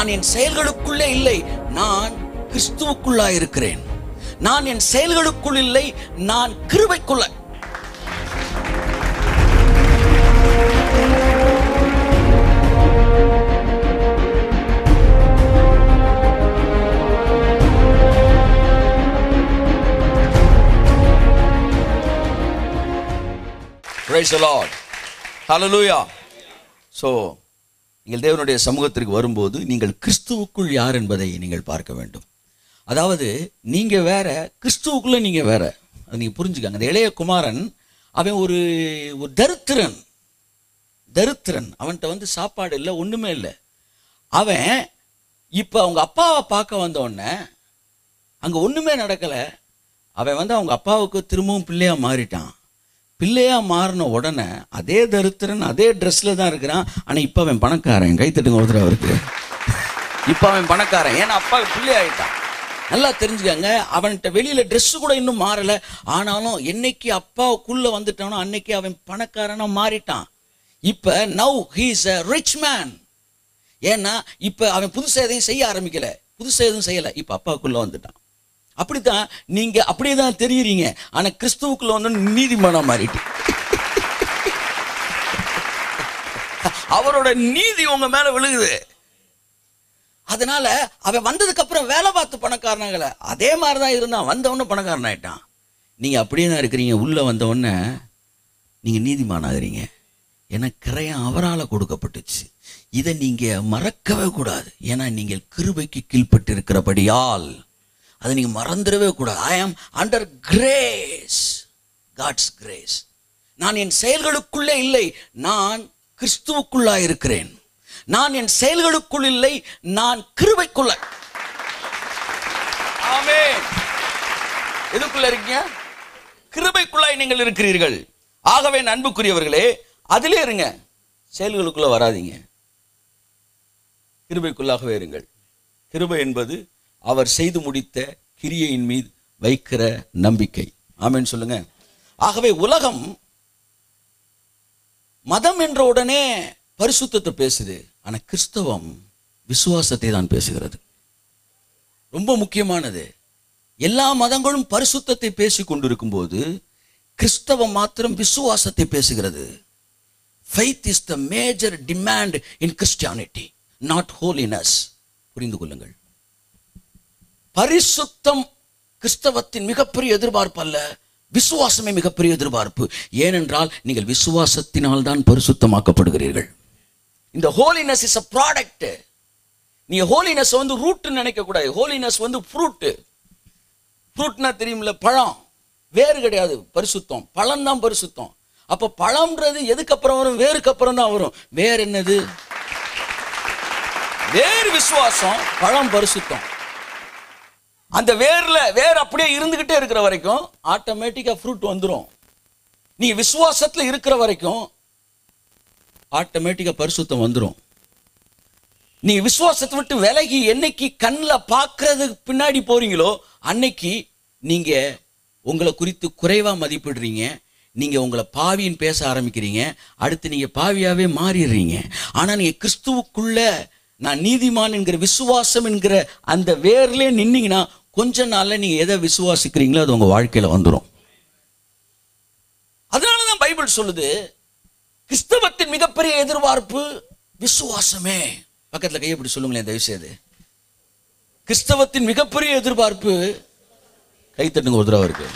நான் என் செயல்களுக்குள்ளே இல்லை, நான் கிறிஸ்துவுக்குள்ளாய் இருக்கிறேன். நான் என் செயல்களுக்குள் இல்லை, நான் கிருபைக்குள்ள. Praise the Lord. Hallelujah. So, நீங்கள் தேவனுடைய சமூகத்திற்கு வரும்போது நீங்கள் கிறிஸ்துவுக்குள் யார் என்பதை நீங்கள் பார்க்க வேண்டும். அதாவது நீங்க வேற, கிறிஸ்துவுக்குள்ள நீங்க வேற. அது நீங்க புரிஞ்சுக்காங்க. அந்த இளைய குமாரன் அவன் ஒரு தரித்திரன். அவன்கிட்ட சாப்பாடு இல்லை, ஒண்ணுமே இல்லை. அவன் இப்ப அவங்க அப்பாவை பார்க்க வந்த உடனே அங்க ஒண்ணுமே நடக்கல. அவன் அவங்க அப்பாவுக்கு திரும்பவும் பிள்ளையா மாறிட்டான். பிள்ளையா மாறின உடனே அதே தரித்திரன் அதே ட்ரெஸ்ல தான் இருக்கிறான். ஆனா இப்ப அவன் பணக்காரன். கைத்தட்டுங்க ஒருத்தர் அவருக்கு. இப்ப அவன் பணக்காரன். ஏன்னா அப்பாவுக்கு பிள்ளை ஆயிட்டான். நல்லா தெரிஞ்சுக்காங்க. அவன்கிட்ட வெளியில ட்ரெஸ் கூட இன்னும் மாறல. ஆனாலும் என்னைக்கு அப்பாவுக்குள்ள வந்துட்டானோ அன்னைக்கு அவன் பணக்காரனா மாறிட்டான். இப்ப now he is a rich man. ஏன்னா இப்ப அவன் புதுசா எதையும் செய்ய ஆரம்பிக்கல, புதுசா எதுவும் செய்யல. இப்ப அப்பாவுக்குள்ள வந்துட்டான். அப்படித்தான் நீங்க அப்படியே தான் தெரியுறீங்க. ஆனா கிறிஸ்துவுக்குள்ள வந்து நீதிமானா மாறிட்டு அவரோட நீதி உங்க மேல விழுகுது. அதனால அவன் வந்ததுக்கு அப்புறம் வேலை பார்த்து பணக்காரனாகல, அதே மாதிரிதான் இருந்தான். வந்தவொடனே பணக்காரன் ஆயிட்டான். நீங்க அப்படியே தான் இருக்கிறீங்க. உள்ள வந்தவொடனே நீங்க நீதிமானாகிறீங்க. ஏன்னா கிரயம் அவரால் கொடுக்கப்பட்டுச்சு. இதை நீங்க மறக்கவே கூடாது. ஏன்னா நீங்கள் கிருபைக்கு கீழ்பட்டு இருக்கிறபடியால் அதை நீங்க மறந்துடவே கூடாது. ஐ ஆம் அண்டர் கிரேஸ், காட்ஸ் கிரேஸ். நான் என் செயல்களுக்குள்ளே இல்லை, நான் கிறிஸ்துவுக்குள்ளா இருக்கிறேன். நான் என் செயல்களுக்குள் இல்லை, நான் கிருபைக்குள்ள. ஆமென். எதுக்குள்ள இருக்கீங்க? கிருபைக்குள்ளாய் நீங்கள் இருக்கிறீர்கள். ஆகவே அன்புக்குரியவர்களே, அதிலே இருங்க. செயல்களுக்குள்ள வராதீங்க, கிருபைக்குள்ளாகவே இருங்கள். கிருபை என்பது அவர் செய்து முடித்த கிரியையின் மீது வைக்கிற நம்பிக்கை. ஆமென் சொல்லுங்க. ஆகவே உலகம் மதம் என்ற உடனே பரிசுத்தத்தை பேசுது. ஆனா கிறிஸ்தவம் விசுவாசத்தை தான் பேசுகிறது. ரொம்ப முக்கியமானது. எல்லா மதங்களும் பரிசுத்தத்தை பேசிக் கொண்டிருக்கும் போது கிறிஸ்தவம் மாத்திரம் விசுவாசத்தை பேசுகிறது. Faith is the major demand in Christianity, not holiness. புரிந்து கொள்ளுங்கள். பரிசுத்தம் கிறிஸ்தவத்தின் மிகப்பெரிய எதிர்பார்ப்பு அல்ல, விசுவாசமே மிகப்பெரிய எதிர்பார்ப்பு. ஏனென்றால் நீங்கள் விசுவாசத்தினால் தான் பரிசுத்தமாக்கப்படுகிறீர்கள். இந்த ஹோலினஸ் இஸ் a product. நீங்க ஹோலினஸ் ரூட் நினைக்க கூடாது. Holiness fruit. ஃப்ரூட்னா தெரியும்ல, பழம். வேறு கிடையாது பரிசுத்தம். பழம் தான் பரிசுத்தம். அப்ப பழம்ன்றது எதுக்கு அப்புறம் வரும்? வேருக்கு அப்புறம் தான் வரும். வேர் என்னது? வேர் விசுவாசம், பழம் பரிசுத்தம். அந்த வேர் அப்படியே இருந்துகிட்டே இருக்கிற வரைக்கும் ஆட்டோமேட்டிக்கா ஃப்ரூட் வந்துடும். நீ விசுவாசத்துல இருக்கிற வரைக்கும் ஆட்டோமேட்டிக்கா பரிசுத்தம் வந்துடும். நீ விசுவாசத்தை விட்டு விலகி என்னைக்கு கண்ணில் பார்க்கறதுக்கு பின்னாடி போறீங்களோ அன்னைக்கு நீங்க உங்களை குறித்து குறைவா மதிப்பிடுறீங்க. நீங்க உங்களை பாவின்னு பேச ஆரம்பிக்கிறீங்க. அடுத்து நீங்க பாவியாவே மாறிடுறீங்க. ஆனா நீங்க கிறிஸ்துவுக்குள்ள நான் நீதிமான் என்கிற விசுவாசம் என்கிற அந்த வேர்ல நின்னீங்கன்னா கொஞ்ச நாள்ல நீங்க எதை விசுவாசிக்கிறீங்களோ அது உங்க வாழ்க்கையில வந்துடும். அதனாலதான் பைபிள் சொல்லுது கிறிஸ்தவத்தின் மிகப்பெரிய எதிர்பார்ப்பு விசுவாசமே. பக்கத்துல கையை இப்படி சொல்லுங்களேன் தயவு செய்து. கிறிஸ்தவத்தின் மிகப்பெரிய எதிர்பார்ப்பு, கை தட்டுங்க ஒரு தடவை இருக்கு.